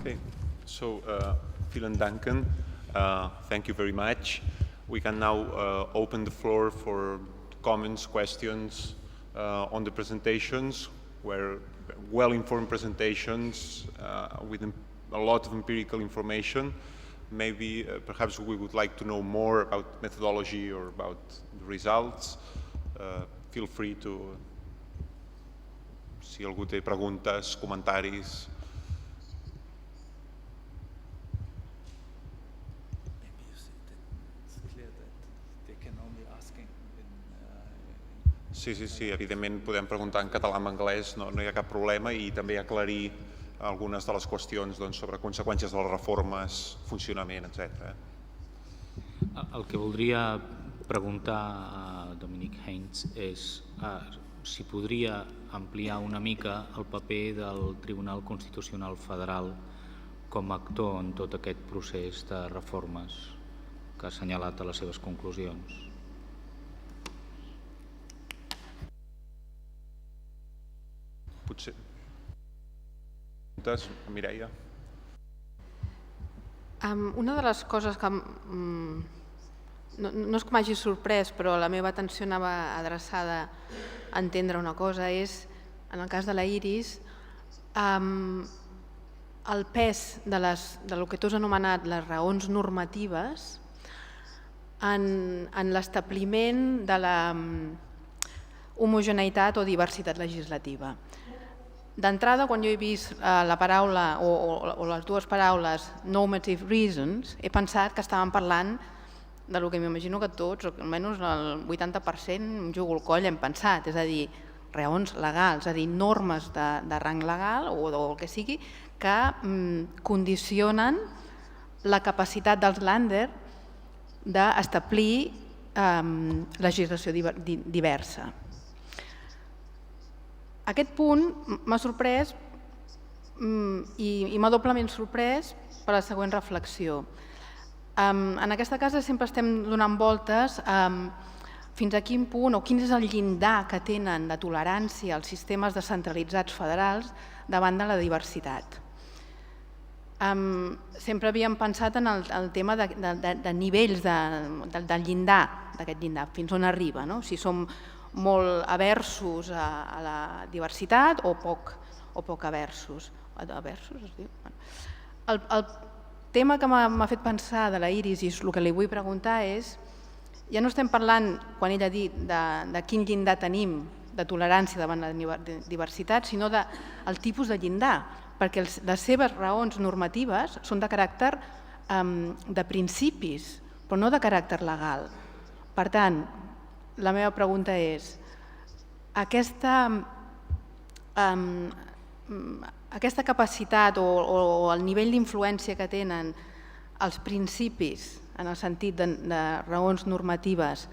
Okay, so vielen Dank. Thank you very much. We can now open the floor for comments, questions on the presentations, where well-informed presentations with a lot of empirical information. Maybe perhaps we would like to know more about methodology or about the results. Feel free to, si algú té preguntes, comentaris. Sí, evidentment podem preguntar en català o en anglès, no hi ha cap problema, i també aclarir algunes de les qüestions sobre conseqüències de les reformes, funcionament, etc. El que voldria preguntar a Dominic Heinz és si podria ampliar una mica el paper del Tribunal Constitucional Federal com a actor en tot aquest procés de reformes que ha assenyalat a les seves conclusions. Potser. Mireia? Una de les coses que no és que m'hagi sorprès, però la meva atenció anava adreçada a entendre una cosa, és, en el cas de la Iris, el pes del que tu has anomenat les raons normatives en l'establiment de la homogeneïtat o diversitat legislativa. D'entrada, quan jo he vist la paraula o les dues paraules normative reasons, he pensat que estàvem parlant del que m'imagino que tots, o almenys el 80%, em jugo el coll, hem pensat, és a dir, raons legals, és a dir, normes de rang legal o el que sigui, que condicionen la capacitat dels Länder d'establir legislació diversa. Aquest punt m'ha sorprès i m'ha doblement sorprès per la següent reflexió. En aquesta casa sempre estem donant voltes fins a quin punt o quin és el llindar que tenen de tolerància els sistemes descentralitzats federals davant de la diversitat. Sempre havíem pensat en el tema de nivells del llindar, d'aquest llindar, fins on arriba, si som molt aversos a la diversitat o poc aversos. Aversos es diu? El tema que m'ha fet pensar de la Iris i el que li vull preguntar és, ja no estem parlant, quan ella ha dit, de quin llindar tenim de tolerància davant la diversitat, sinó del tipus de llindar, perquè les seves raons normatives són de caràcter de principis, però no de caràcter legal. Per tant, la meva pregunta és, aquesta capacitat o el nivell d'influència que tenen els principis en el sentit de raons normatives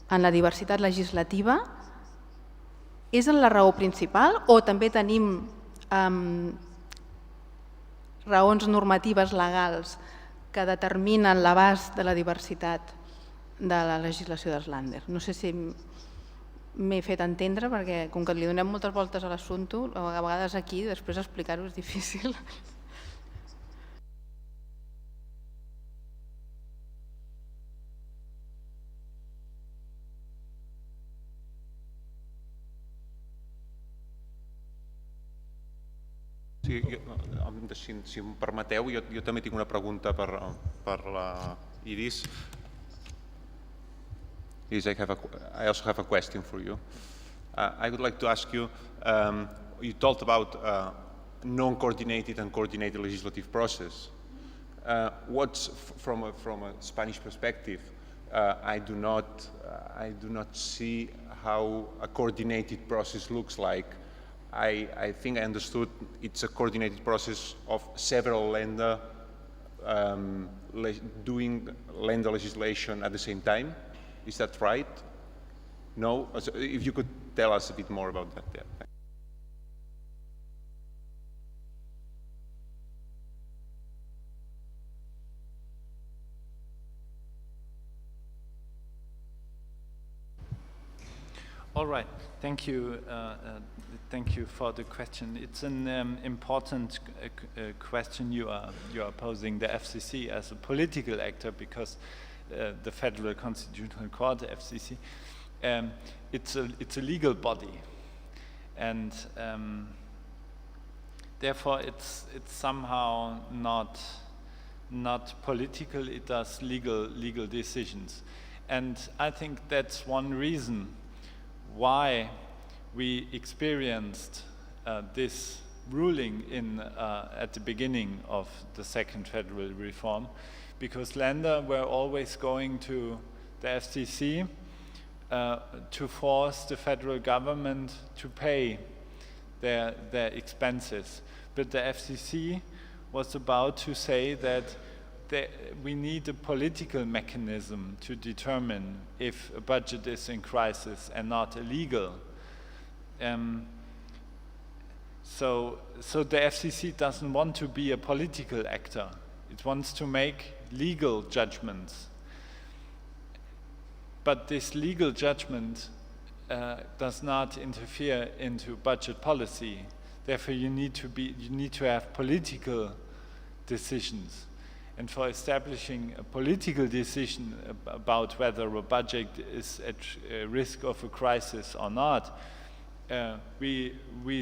en la diversitat legislativa és en la raó principal o també tenim raons normatives legals que determinen l'abast de la diversitat de la legislació dels Länder? No sé si m'he fet entendre, perquè com que li donem moltes voltes a l'assumpte, a vegades aquí després explicar-ho és difícil. Si em permeteu, jo també tinc una pregunta per la Iris. Iris, I also have a question for you. I would like to ask you, you talked about non-coordinated and coordinated legislative process. What's from a Spanish perspective? I do not see how a coordinated process looks like. I think I understood it's a coordinated process of several Länder doing Länder legislation at the same time. Is that right? No? If you could tell us a bit more about that. Yeah. All right, thank you. Thank you for the question. It's an important question you are posing. The FCC as a political actor, because the Federal Constitutional Court, the FCC, it's a legal body, and therefore it's somehow not political. It does legal decisions, and I think that's one reason why we experienced this ruling at the beginning of the second federal reform, because Länder were always going to the FCC to force the federal government to pay their expenses. But the FCC was about to say that we need a political mechanism to determine if a budget is in crisis and not illegal. So the FCC doesn't want to be a political actor. It wants to make legal judgments. But this legal judgment does not interfere into budget policy. Therefore, you need to have political decisions. And for establishing a political decision about whether a budget is at risk of a crisis or not, we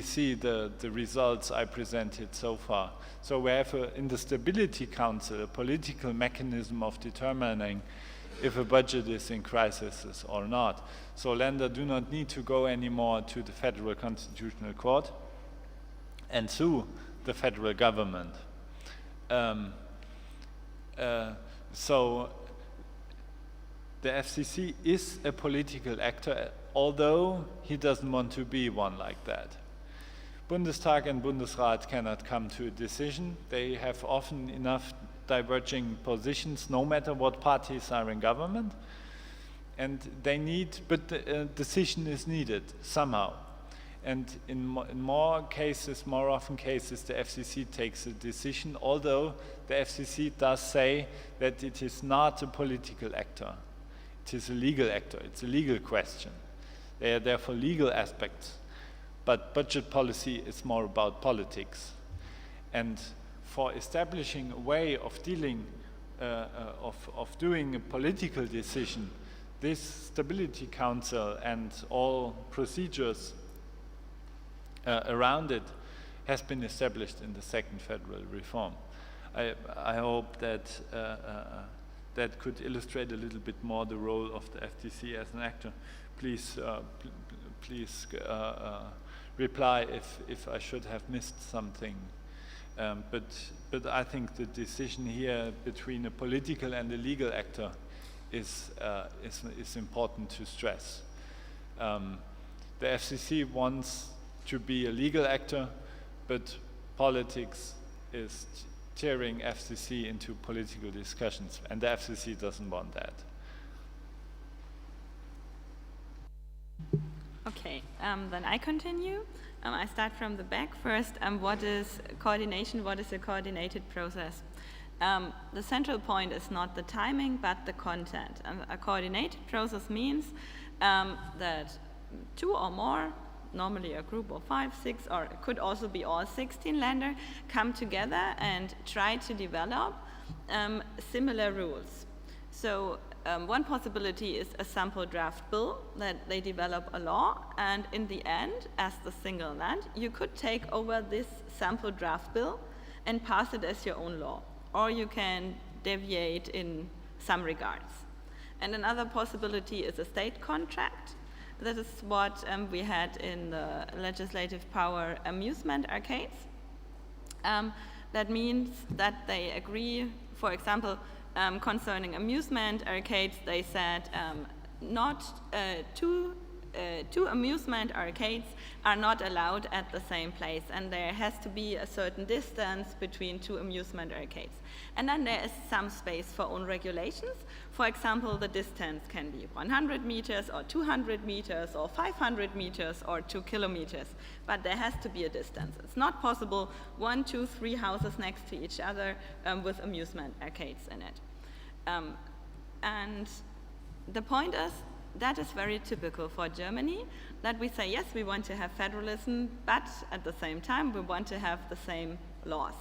see the results I presented so far. So we have in the Stability Council a political mechanism of determining if a budget is in crisis or not. So Länder do not need to go anymore to the Federal Constitutional Court and sue the federal government. So the FCC is a political actor, although he doesn't want to be one like that. Bundestag and Bundesrat cannot come to a decision. They have often enough diverging positions, no matter what parties are in government. And but the decision is needed somehow. And in more often cases, the FCC takes a decision, although the FCC does say that it is not a political actor. It is a legal actor. It's a legal question. There are therefore legal aspects. But budget policy is more about politics. And for establishing a way of dealing, of doing a political decision, this Stability Council and all procedures around it has been established in the second federal reform. I hope that that could illustrate a little bit more the role of the FTC as an actor. Please reply if I should have missed something. But I think the decision here between a political and a legal actor is important to stress. The FCC wants to be a legal actor, but politics is tearing FCC into political discussions, and the FCC doesn't want that. Okay, then I continue. I start from the back first. What is coordination? What is a coordinated process? The central point is not the timing, but the content. A coordinated process means that 2 or more, normally a group of 5, 6, or it could also be all 16 Länder, come together and try to develop similar rules. So one possibility is a sample draft bill, that they develop a law, and in the end, as the single land, you could take over this sample draft bill and pass it as your own law, or you can deviate in some regards. And another possibility is a state contract. That is what we had in the legislative power amusement arcades. That means that they agree, for example, concerning amusement arcades, they said two amusement arcades are not allowed at the same place, and there has to be a certain distance between 2 amusement arcades. And then there is some space for own regulations. For example, the distance can be 100 meters or 200 meters or 500 meters or 2 kilometers, but there has to be a distance. It's not possible 1, 2, 3 houses next to each other with amusement arcades in it. And the point is that is very typical for Germany, that we say, yes, we want to have federalism, but at the same time, we want to have the same laws.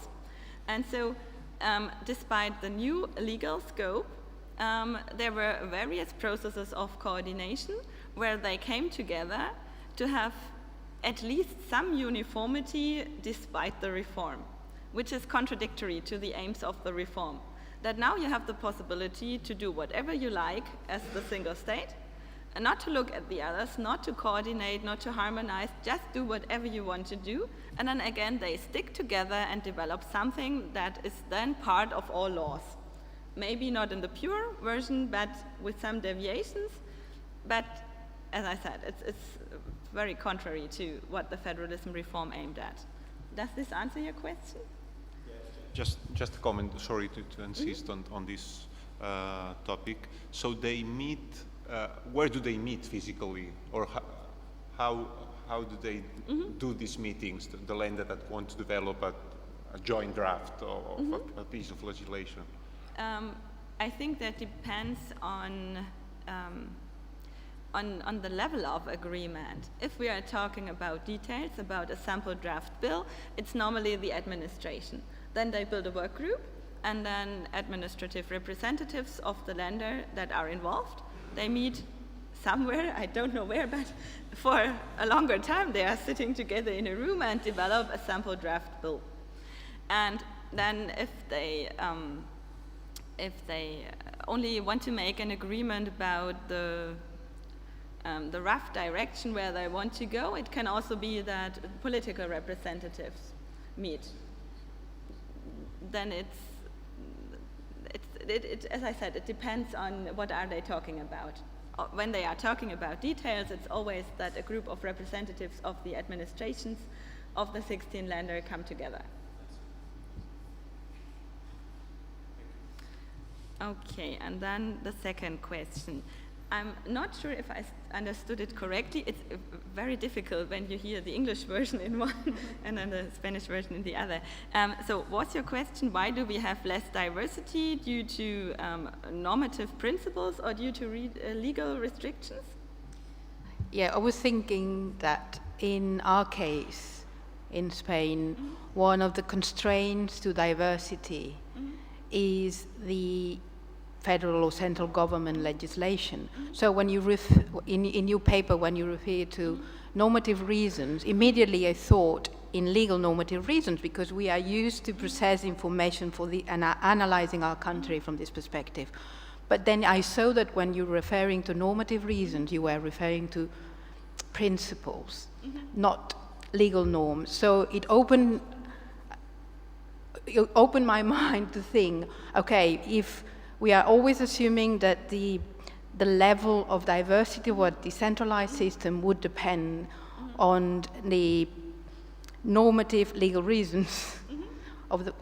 And so, despite the new legal scope, there were various processes of coordination where they came together to have at least some uniformity despite the reform, which is contradictory to the aims of the reform. That now you have the possibility to do whatever you like as the single state, and not to look at the others, not to coordinate, not to harmonize, just do whatever you want to do. And then again, they stick together and develop something that is then part of all laws. Maybe not in the pure version, but with some deviations. But as I said, it's very contrary to what the Federalism Reform aimed at. Does this answer your question? Just a comment, sorry to insist on this topic. So they meet, where do they meet physically? Or how do they do these meetings, the Länder that want to develop a joint draft of a piece of legislation? I think that depends on the level of agreement. If we are talking about details, about a sample draft bill, it's normally the administration. Then they build a work group, and then administrative representatives of the Länder that are involved, they meet somewhere, I don't know where, but for a longer time they are sitting together in a room and develop a sample draft bill. And then if they only want to make an agreement about the rough direction where they want to go, it can also be that political representatives meet. Then as I said, it depends on what are they talking about. When they are talking about details, it's always that a group of representatives of the administrations of the 16 Länder come together. Okay, and then the second question. I'm not sure if I understood it correctly. It's very difficult when you hear the English version in one and then the Spanish version in the other. So what's your question? Why do we have less diversity due to normative principles or due to legal restrictions? Yeah, I was thinking that in our case, in Spain, one of the constraints to diversity is the federal or central government legislation. So when you in your paper, when you refer to normative reasons, immediately I thought in legal normative reasons, because we are used to process information for and analyzing our country from this perspective. But then I saw that when you're referring to normative reasons, you were referring to principles, not legal norms. So it opened my mind to think, okay, if we are always assuming that the level of diversity of a decentralized system would depend on the normative legal reasons of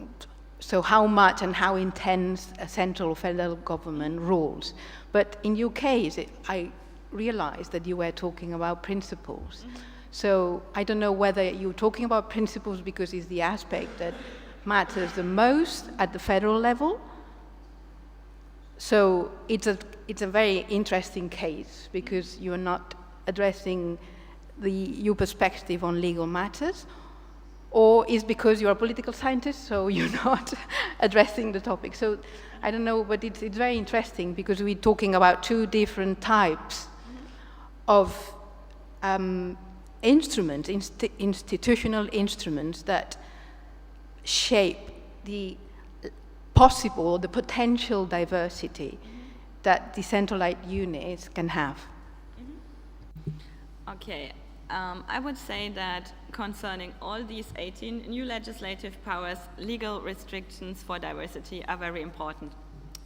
so how much and how intense a central or federal government rules. But in your case, I realized that you were talking about principles. So I don't know whether you're talking about principles because it's the aspect that matters the most at the federal level. So it's a very interesting case because you're not addressing your perspective on legal matters, or is because you're a political scientist, so you're not addressing the topic. So I don't know, but it's very interesting because we're talking about two different types of instruments, institutional instruments that shape the possible or the potential diversity that decentralized units can have. Okay, I would say that concerning all these 18 new legislative powers, legal restrictions for diversity are very important.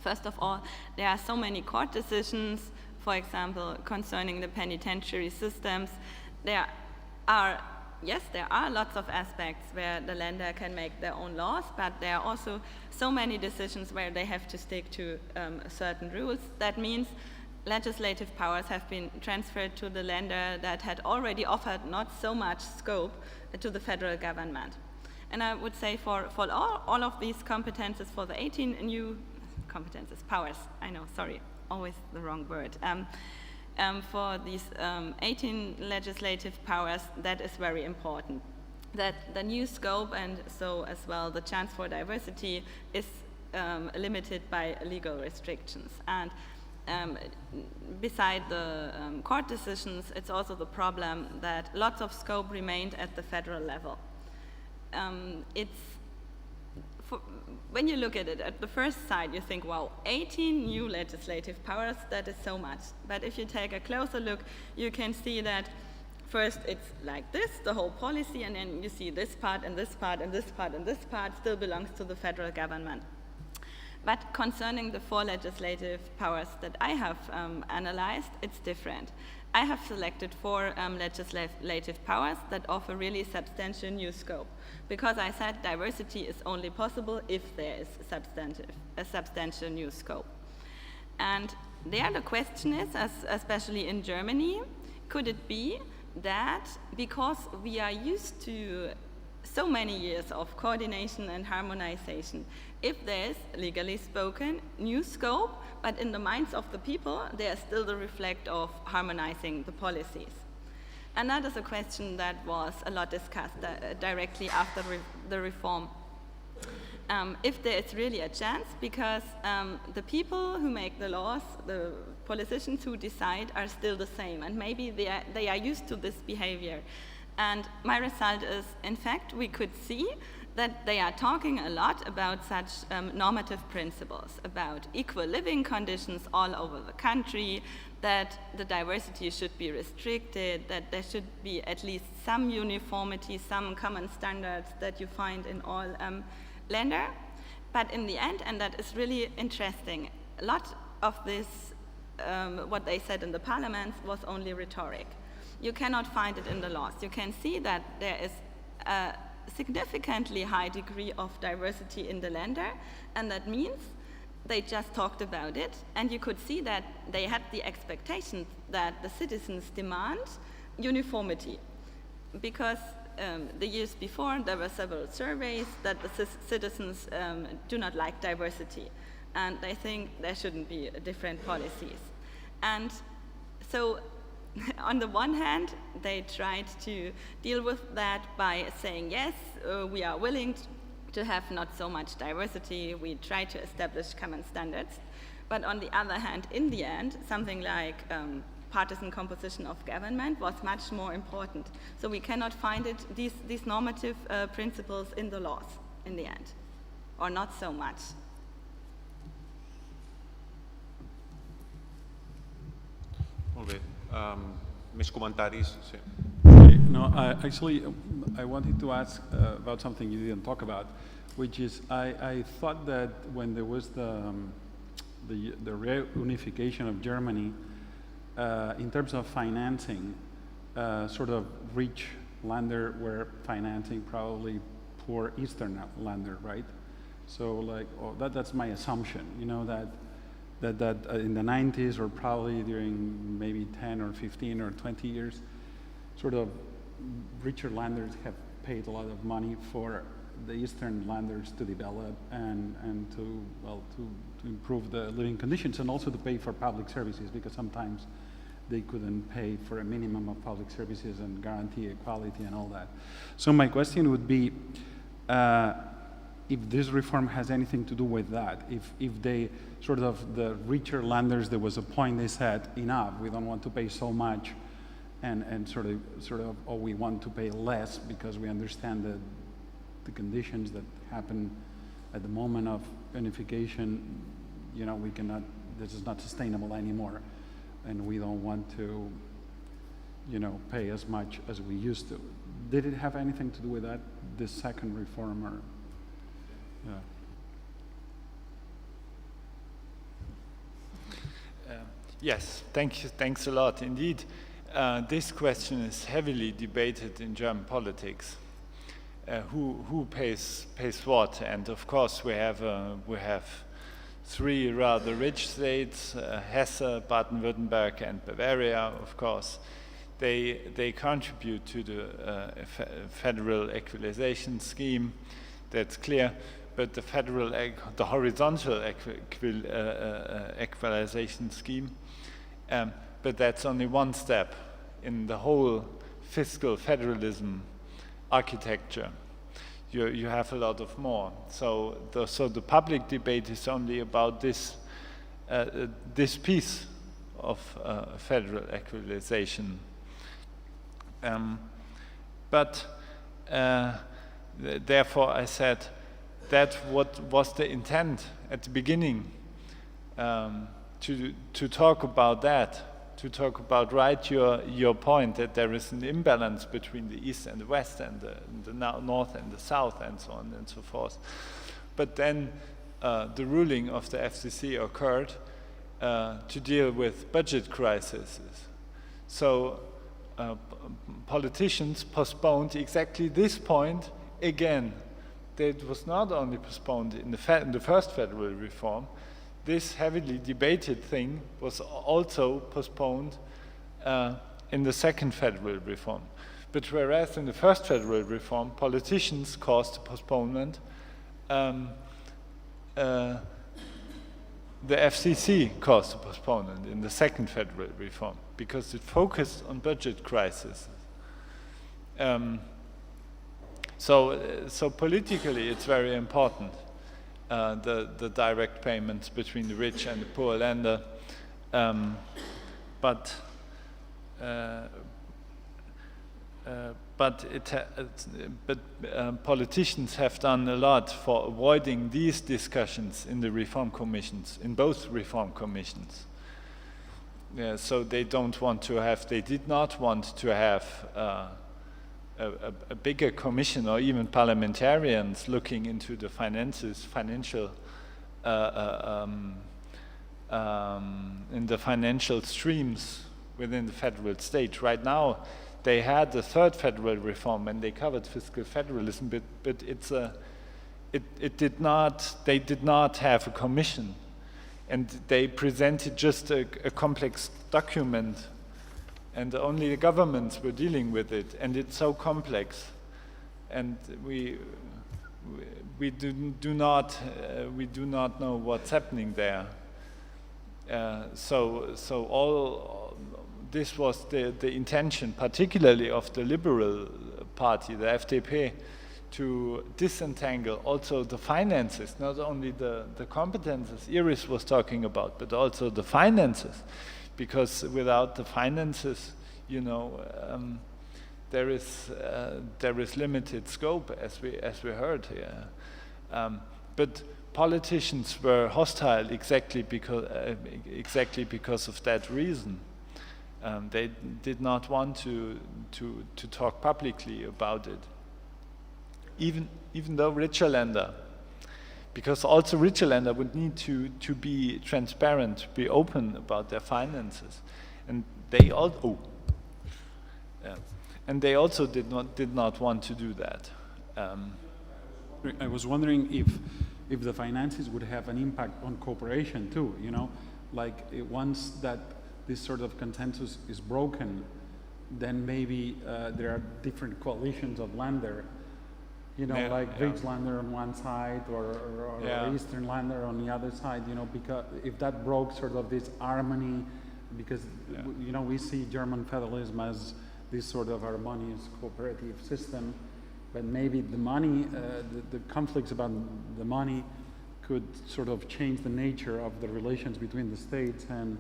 First of all, there are so many court decisions, for example, concerning the penitentiary systems. There are lots of aspects where the Länder can make their own laws, but there are also so many decisions where they have to stick to certain rules. That means legislative powers have been transferred to the Länder that had already offered not so much scope to the federal government. And I would say for all of these competences, for the 18 new competences, powers, I know, sorry, always the wrong word. for these 18 legislative powers, that is very important. That the new scope and so as well the chance for diversity is limited by legal restrictions. And beside the court decisions, it's also the problem that lots of scope remained at the federal level. When you look at it at the first sight, you think, wow, 18 new legislative powers, that is so much. But if you take a closer look, you can see that first it's like this, the whole policy, and then you see this part and this part and this part and this part still belongs to the federal government. But concerning the 4 legislative powers that I have analyzed, it's different. I have selected 4 legislative powers that offer really substantial new scope, because I said diversity is only possible if there is a substantial new scope. And there the question is, especially in Germany, could it be that because we are used to so many years of coordination and harmonization, if there is, legally spoken, new scope, but in the minds of the people, there is still the reflect of harmonizing the policies. And that is a question that was a lot discussed directly after the reform. If there is really a chance, because the people who make the laws, the politicians who decide, are still the same, and maybe they are used to this behavior. And my result is, in fact, we could see that they are talking a lot about such normative principles, about equal living conditions all over the country, that the diversity should be restricted, that there should be at least some uniformity, some common standards that you find in all Länder. But in the end, and that is really interesting, a lot of this, what they said in the parliaments, was only rhetoric. You cannot find it in the laws. You can see that there is a significantly high degree of diversity in the Länder, and that means they just talked about it, and you could see that they had the expectation that the citizens demand uniformity, because the years before there were several surveys that the citizens do not like diversity, and they think there shouldn't be different policies. And so on the one hand, they tried to deal with that by saying, yes, we are willing to have not so much diversity, we try to establish common standards. But on the other hand, in the end, something like partisan composition of government was much more important. So we cannot find it, these normative principles in the laws in the end, or not so much. Molt bé. Més comentaris? Sí. No, I wanted to ask about something you didn't talk about, which is I thought that when there was the reunification of Germany, in terms of financing, sort of rich Länder were financing probably poor Eastern Länder, right? So like, that's my assumption, you know, that in the 90s, or probably during maybe 10 or 15 or 20 years, sort of richer Länders have paid a lot of money for the Eastern Länders to develop and to improve the living conditions, and also to pay for public services, because sometimes they couldn't pay for a minimum of public services and guarantee equality and all that. So my question would be, if this reform has anything to do with that, if they sort of, the richer Länders, there was a point they said, enough, we don't want to pay so much, and sort of, oh, we want to pay less because we understand the conditions that happen at the moment of unification, you know, we cannot, this is not sustainable anymore, and we don't want to, you know, pay as much as we used to. Did it have anything to do with that, this second reform, or? Yeah. Yes, thanks a lot. Indeed, this question is heavily debated in German politics. Who pays what? And of course, we have 3 rather rich states: Hesse, Baden-Württemberg, and Bavaria. Of course, they contribute to the federal equalization scheme. That's clear. But the horizontal equalization scheme but that's only one step in the whole fiscal federalism architecture. You have a lot of more. So the public debate is only about this this piece of federal equalization. Therefore, I said that what was the intent at the beginning, to talk about that, to talk about your point that there is an imbalance between the East and the West and the North and the South and so on and so forth. But then the ruling of the FCC occurred to deal with budget crises. So politicians postponed exactly this point again. It was not only postponed in the first federal reform, this heavily debated thing was also postponed in the second federal reform. But whereas in the first federal reform, politicians caused the postponement, the FCC caused the postponement in the second federal reform because it focused on budget crises. So politically, it's very important, the direct payments between the rich and the poor Länder, but politicians have done a lot for avoiding these discussions in the reform commissions, in both reform commissions. Yeah, so they did not want to have a bigger commission or even parliamentarians looking into the financial in the financial streams within the federal state. Right now, they had the third federal reform and they covered fiscal federalism, but they did not have a commission, and they presented just a complex document, and only the governments were dealing with it, and it's so complex, and we do not know what's happening there. So all this was the intention, particularly of the Liberal Party, the FDP, to disentangle also the finances, not only the competences Iris was talking about, but also the finances, because without the finances, you know, there is limited scope, as we heard here. But politicians were hostile exactly because of that reason. They did not want to talk publicly about it, even though richer Länder, because also richer Länder would need to be transparent, to be open about their finances, and they also did not want to do that. I was wondering if the finances would have an impact on cooperation too. You know, like once that this sort of consensus is broken, then maybe there are different coalitions of Länder. You know, like rich Länder on one side or Eastern Länder on the other side, you know, because if that broke sort of this harmony, because, you know, we see German federalism as this sort of harmonious cooperative system, but maybe the money, the conflicts about the money could sort of change the nature of the relations between the states and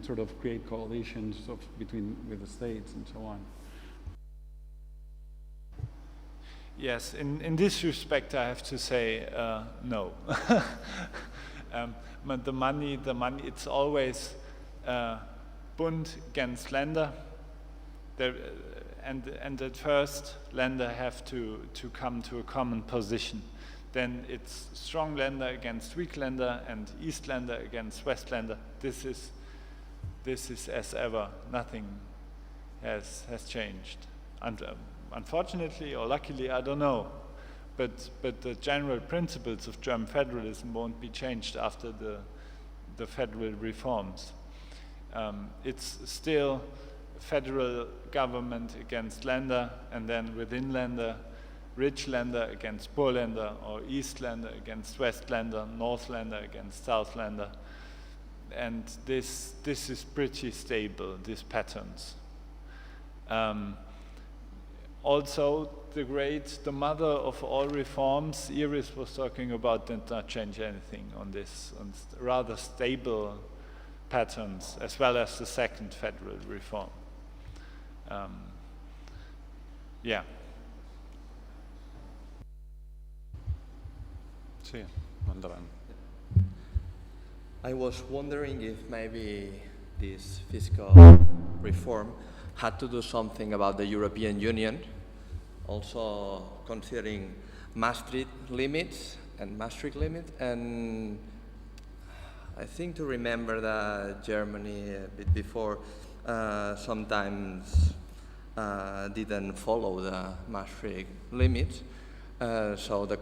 sort of create coalitions with the states and so on. Yes, in this respect, I have to say no. But the money, it's always Bund against Länder. And at first, Länder have to come to a common position. Then it's strong Länder against weak Länder, and East Länder against West Länder. This is as ever. Nothing has changed. And unfortunately or luckily, I don't know, but the general principles of German federalism won't be changed after the federal reforms. It's still federal government against Länder, and then within Länder, rich Länder against poor Länder, or East Länder against West Länder, North Länder against South Länder. this is pretty stable, these patterns. Also, the mother of all reforms, Iris was talking about, did not change anything on this, on rather stable patterns, as well as the second federal reform. Yeah. Sì, endavant. I was wondering if maybe this fiscal reform had to do something about the European Union, also considering Maastricht limits, and I think to remember that Germany a bit before sometimes didn't follow the Maastricht limits, so the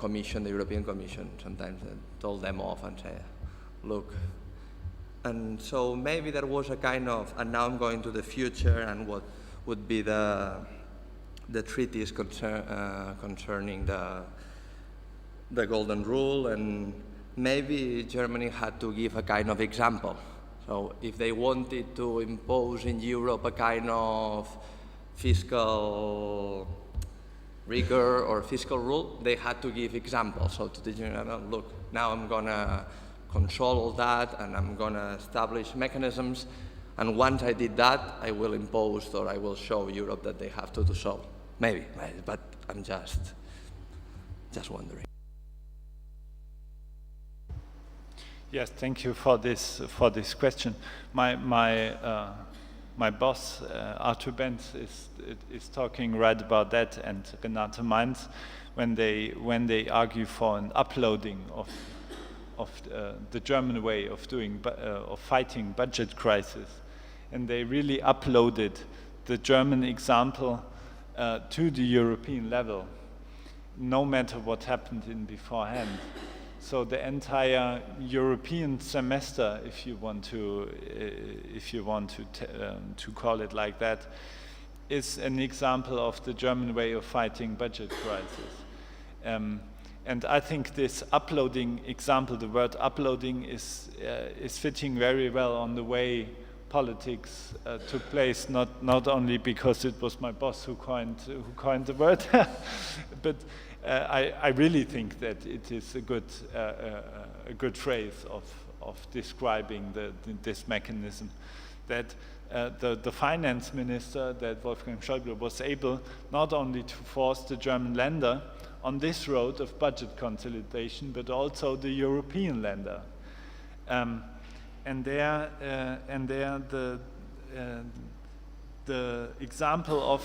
European Commission sometimes told them off and said, look. And so maybe there was a kind of, and now I'm going to the future and what would be the treaties concerning the Golden Rule, and maybe Germany had to give a kind of example. So if they wanted to impose in Europe a kind of fiscal rigor or fiscal rule, they had to give examples. So to the general, look, now I'm gonna control all that and I'm gonna establish mechanisms, and once I did that, I will impose or I will show Europe that they have to do so. Maybe, but I'm just wondering. Yes, thank you for this question. My boss, Arthur Benz, is talking right about that, and Renate Mainz, when they argue for an uploading of the German way of fighting budget crisis, and they really uploaded the German example to the European level, no matter what happened in beforehand. So the entire European semester, if you want to call it like that, is an example of the German way of fighting budget crisis. And I think this uploading example, the word uploading, is fitting very well on the way politics took place. Not only because it was my boss who coined the word, but I really think that it is a good phrase of describing this mechanism. That the finance minister, that Wolfgang Schäuble, was able not only to force the German Länder on this road of budget consolidation, but also the European Länder. And there the example of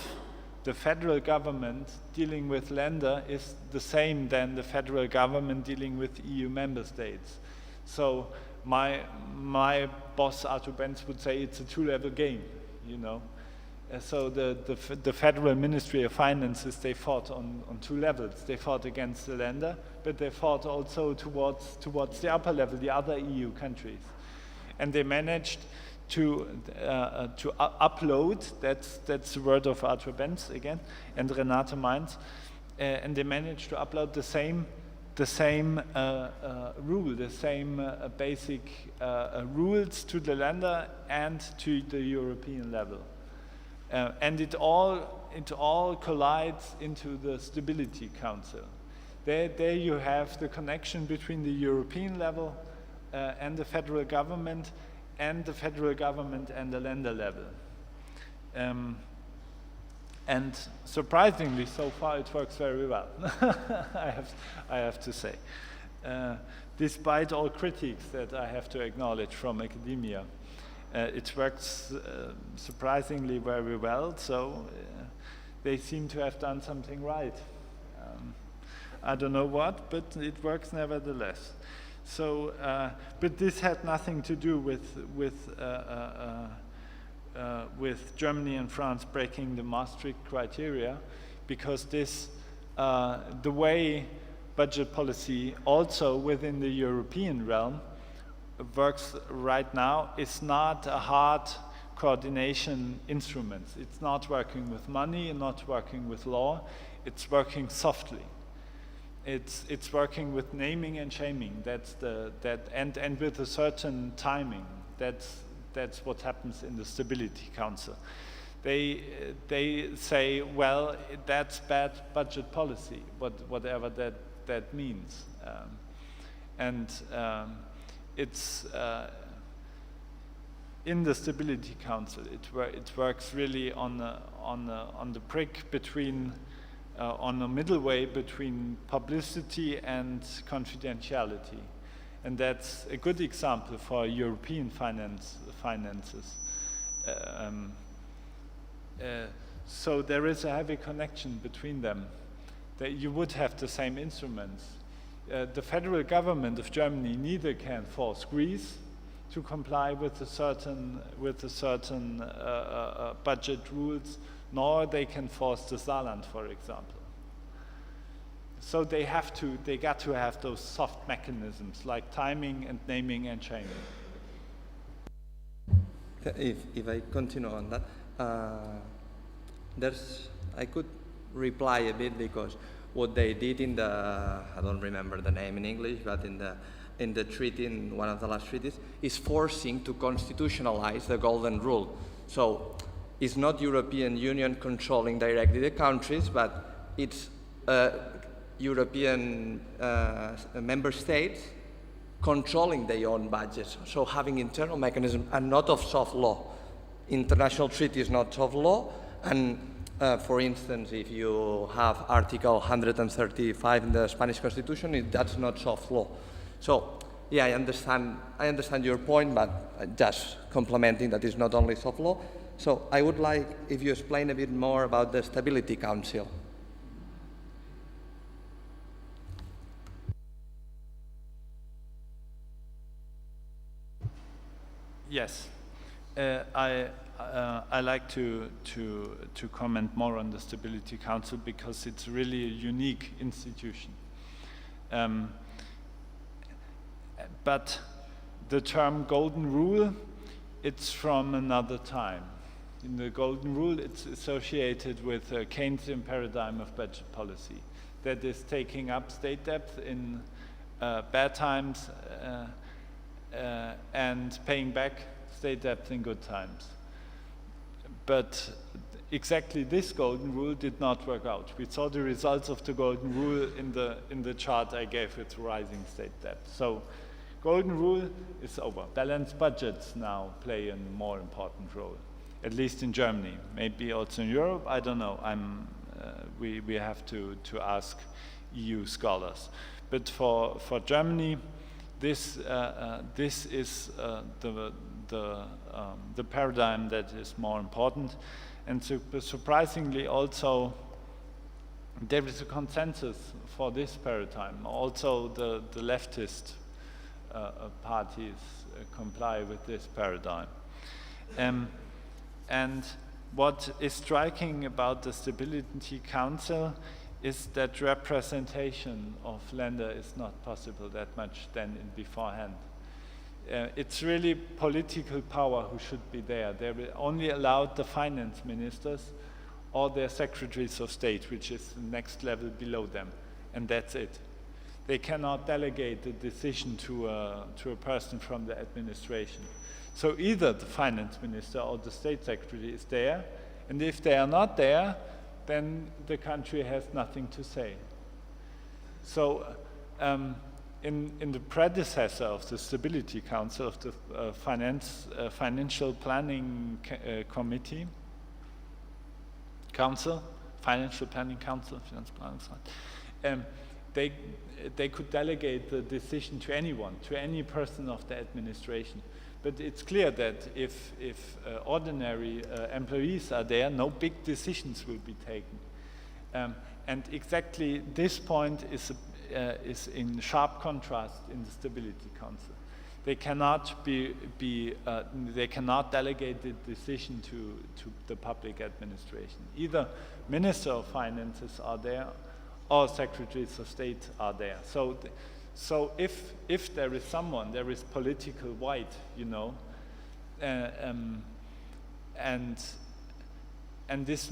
the federal government dealing with Länder is the same than the federal government dealing with EU member states. So my boss, Arthur Benz, would say it's a two-level game, you know. So the Federal Ministry of Finances, they fought on two levels. They fought against the Länder, but they fought also towards the upper level, the other EU countries. And they managed to upload, that's the word of Arthur Benz again, and Renate Mainz, and they managed to upload the same rule, the same basic rules to the Länder and to the European level. And it all collides into the Stability Council. There you have the connection between the European level and the federal government, and the federal government and the Länder level. And surprisingly, so far it works very well, I have to say. Despite all critiques that I have to acknowledge from academia, it works surprisingly very well, so they seem to have done something right. I don't know what, but it works nevertheless. So, but this had nothing to do with Germany and France breaking the Maastricht criteria, because this, the way budget policy also within the European realm works right now is not a hard coordination instrument. It's not working with money, not working with law, it's working softly. It's working with naming and shaming. And with a certain timing. That's what happens in the Stability Council. They say, well, that's bad budget policy, whatever that means. It's in the Stability Council, it works really on the prick between, on the middle way between publicity and confidentiality. And that's a good example for European finances. So there is a heavy connection between them, that you would have the same instruments. The federal government of Germany neither can force Greece to comply with a certain budget rules, nor they can force the Saarland, for example. So they got to have those soft mechanisms like timing and naming and shaming. If I continue on that, I could reply a bit, because what they did in the, I don't remember the name in English, but in the treaty, in one of the last treaties, is forcing to constitutionalize the golden rule. So it's not European Union controlling directly the countries, but it's European member states controlling their own budgets, so having internal mechanism and not of soft law. International treaty is not soft law, and for instance, if you have Article 135 in the Spanish Constitution, that's not soft law. So, yeah, I understand your point, but just complementing that is not only soft law. So I would like if you explain a bit more about the Stability Council. Yes, I like to comment more on the Stability Council, because it's really a unique institution. But the term golden rule, it's from another time. In the golden rule, it's associated with a Keynesian paradigm of budget policy that is taking up state debt in bad times and paying back state debt in good times. But exactly this golden rule did not work out. We saw the results of the golden rule in the chart I gave with rising state debt. So golden rule is over. Balanced budgets now play a more important role, at least in Germany. Maybe also in Europe, I don't know. We have to ask EU scholars. But for Germany, this is the paradigm that is more important. And surprisingly also, there is a consensus for this paradigm. Also the leftist parties comply with this paradigm. And what is striking about the Stability Council is that representation of Länder is not possible that much then beforehand. It's really political power who should be there. They're only allowed the finance ministers or their secretaries of state, which is the next level below them, and that's it. They cannot delegate the decision to a person from the administration. So either the finance minister or the state secretary is there, and if they are not there, then the country has nothing to say. So in the predecessor of the Stability Council, of the Financial Planning Committee, Financial Planning Council, they could delegate the decision to anyone, to any person of the administration. But it's clear that if ordinary employees are there, no big decisions will be taken. And exactly this point is in sharp contrast in the Stability Council. They cannot they cannot delegate the decision to the public administration. Either Minister of Finances are there, or Secretaries of State are there. So if there is someone, there is political white, you know, and this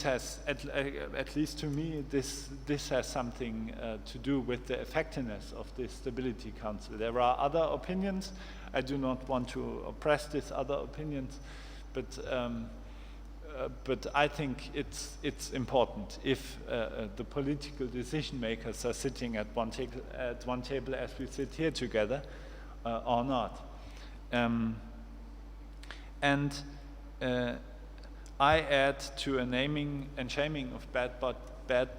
has, at least to me, this has something to do with the effectiveness of the Stability Council. There are other opinions. I do not want to oppress these other opinions, but I think it's important if the political decision makers are sitting at one table as we sit here together or not. I add to a naming and shaming of bad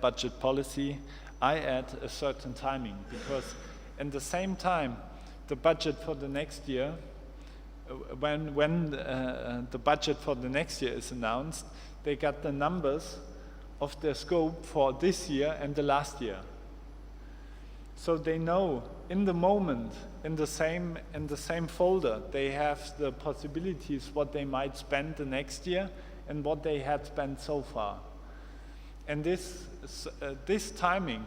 budget policy, I add a certain timing, because at the same time, the budget for the next year, when the budget for the next year is announced, they got the numbers of the scope for this year and the last year. So they know in the moment, in the same folder, they have the possibilities what they might spend the next year and what they had spent so far. And this timing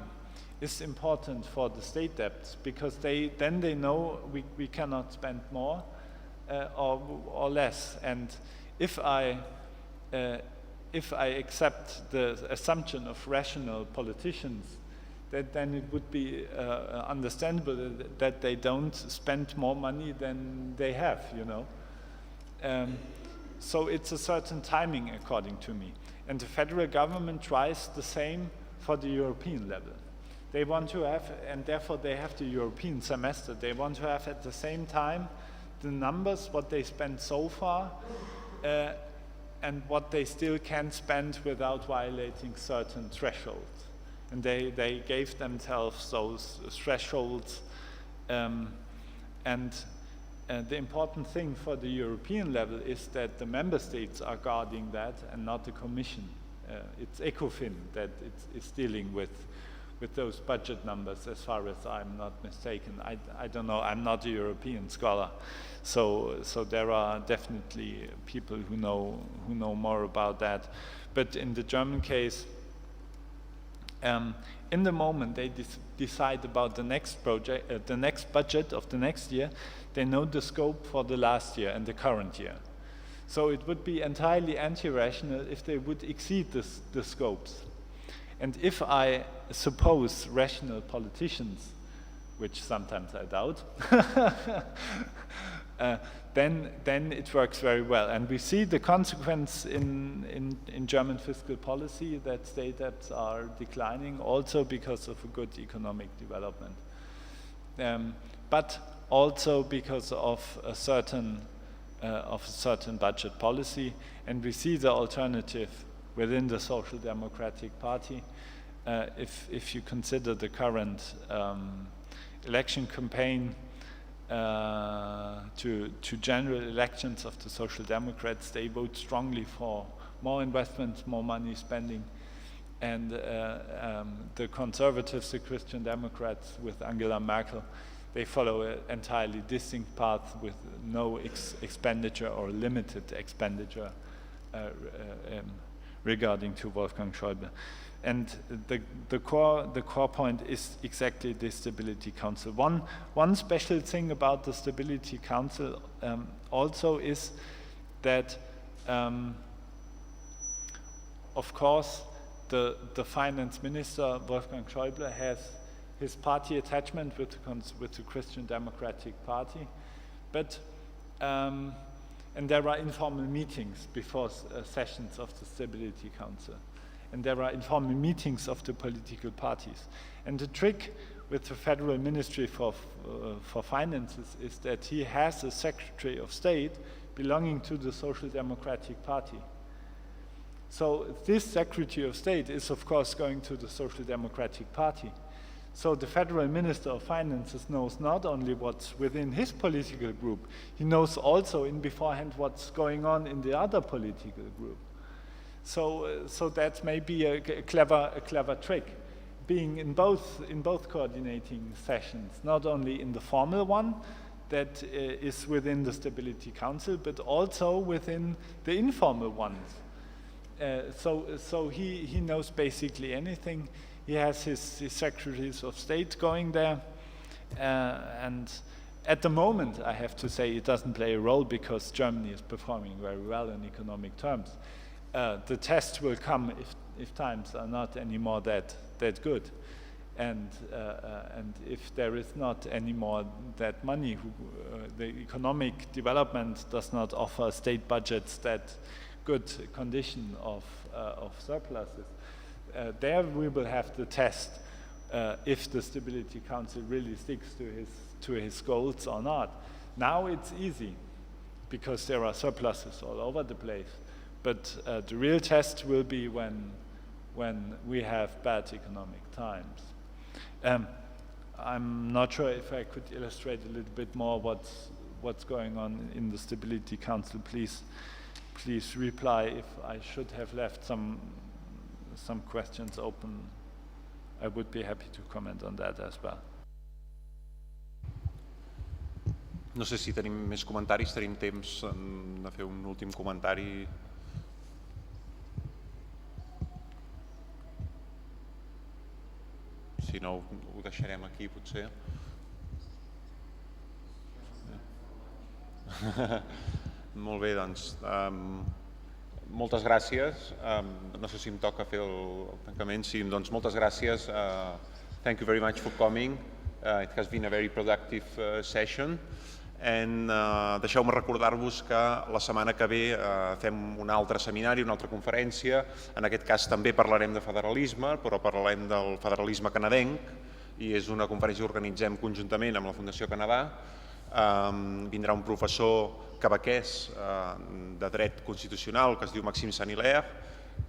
is important for the state debts, because then they know we cannot spend more or less. And if I accept the assumption of rational politicians, then it would be understandable that they don't spend more money than they have, you know. So it's a certain timing, according to me. And the federal government tries the same for the European level. They want to have, and therefore they have the European semester, they want to have at the same time the numbers, what they spent so far, and what they still can spend without violating certain thresholds. And they gave themselves those thresholds. The important thing for the European level is that the member states are guarding that and not the Commission. It's ECOFIN that is dealing with those budget numbers, as far as I'm not mistaken. I don't know, I'm not a European scholar. So there are definitely people who know more about that. But in the German case, in the moment they decide about the next project, the next budget of the next year, they know the scope for the last year and the current year. So it would be entirely anti-rational if they would exceed the scopes. And if I suppose rational politicians, which sometimes I doubt, then it works very well. And we see the consequence in German fiscal policy that state debts are declining, also because of a good economic development. But also because of a certain budget policy, and we see the alternative within the Social Democratic Party. If you consider the current election campaign to general elections of the Social Democrats, they vote strongly for more investments, more money spending, and the conservatives, the Christian Democrats with Angela Merkel, they follow an entirely distinct path with no expenditure or limited expenditure regarding to Wolfgang Schäuble. And the core point is exactly the Stability Council. One special thing about the Stability Council also is that, of course, the finance minister, Wolfgang Schäuble, has his party attachment with the Christian Democratic Party, but and there are informal meetings before sessions of the Stability Council, and there are informal meetings of the political parties. And the trick with the Federal Ministry for Finances is that he has a Secretary of State belonging to the Social Democratic Party. So this Secretary of State is, of course, going to the Social Democratic Party. So the Federal Minister of Finances knows not only what's within his political group, he knows also in beforehand what's going on in the other political group. So that's maybe a clever trick, being in both coordinating sessions, not only in the formal one that is within the Stability Council, but also within the informal ones. So he knows basically anything. He has his secretaries of state going there, and at the moment, I have to say, it doesn't play a role because Germany is performing very well in economic terms. The test will come if times are not anymore that good. And if there is not anymore that money, the economic development does not offer state budgets that good condition of surpluses, there we will have to test if the Stability Council really sticks to his goals or not. Now it's easy because there are surpluses all over the place, but the real test will be when we have bad economic times. I'm not sure if I could illustrate a little bit more what's going on in the Stability Council. Please reply if I should have left some questions open. I would be happy to comment on that as well. No sé si tenim més comentaris, tenim temps de fer un últim comentari. Si no, ho deixarem aquí, potser. Molt bé, doncs, moltes gràcies. No sé si em toca fer el tancament. Sí, doncs moltes gràcies. Thank you very much for coming. It has been a very productive session. And deixeu-me recordar-vos que la setmana que ve fem un altre seminari, una altra conferència. En aquest cas també parlarem de federalisme, però parlarem del federalisme canadenc, i és una conferència que organitzem conjuntament amb la Fundació Canadà. Vindrà un professor quebequès de dret constitucional que es diu Maxime Saint-Hilaire,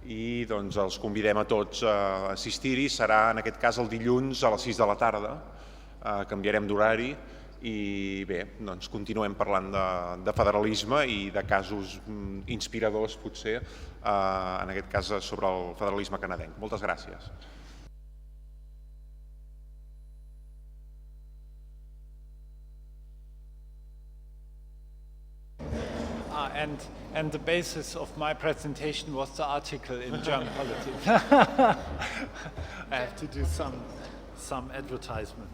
i doncs els convidem a tots a assistir-hi. Serà en aquest cas el dilluns a les 6 de la tarda, canviarem d'horari. I bé, doncs continuem parlant de federalisme i de casos inspiradors, potser, en aquest cas sobre el federalisme canadenc. Moltes gràcies. And the basis of my presentation was the article in German Politics. I have to do some advertisement.